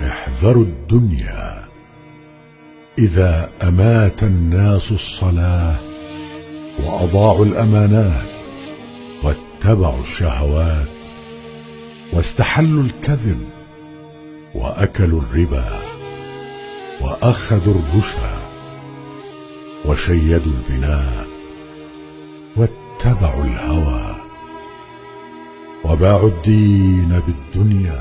احذروا الدنيا. إذا أمات الناس الصلاة وأضاعوا الأمانات واتبعوا الشهوات واستحلوا الكذب وأكلوا الربا وأخذوا الرشا وشيدوا البناء واتبعوا الهوى وباعوا الدين بالدنيا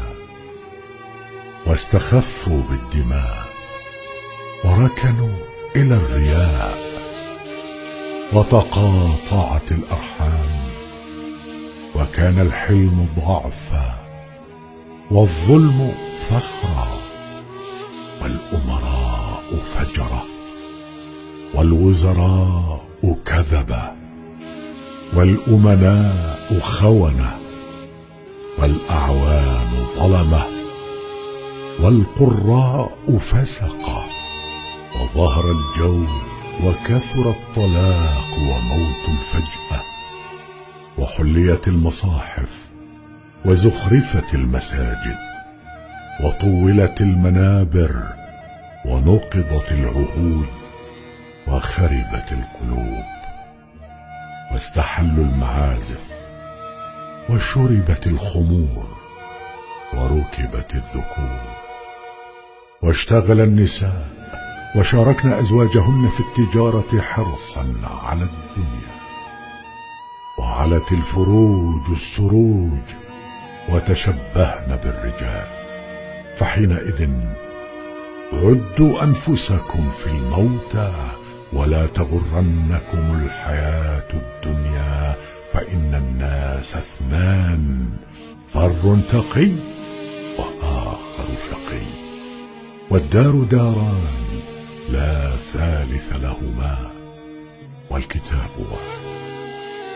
واستخفوا بالدماء وركنوا إلى الرياء وتقاطعت الأرحام وكان الحلم ضعفا والظلم فخرا والأمراء فجرا والوزراء كذبا والأمناء خونة والأعوان ظلمة والقراء فسقة وظهر الجور وكثر الطلاق وموت الفجأة وحليت المصاحف وزخرفت المساجد وطولت المنابر ونقضت العهود وخربت القلوب واستحلوا المعازف وشربت الخمور وركبت الذكور واشتغل النساء وشاركن أزواجهن في التجارة حرصا على الدنيا وعلت الفروج السروج وتشبهن بالرجال فحينئذ عدوا أنفسكم في الموتى ولا تغرنكم الحياة الدنيا فإن الناس اثنان بر تقي وآخر شقي والدار داران لا ثالث لهما والكتاب واحد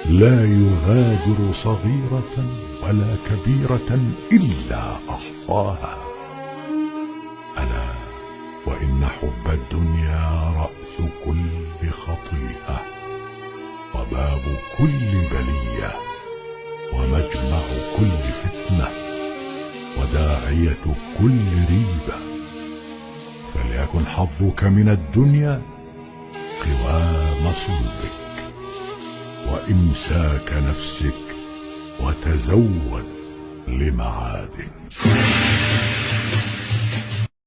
لا يغادر صغيرة ولا كبيرة إلا أحصاها ألا وإن حب الدنيا رأس كل خطيئة وباب كل بلية ومجمع كل فتنة وداعية كل ريبة فليكن حظك من الدنيا قوام صلبك وإمساك نفسك وتزود لمعادك.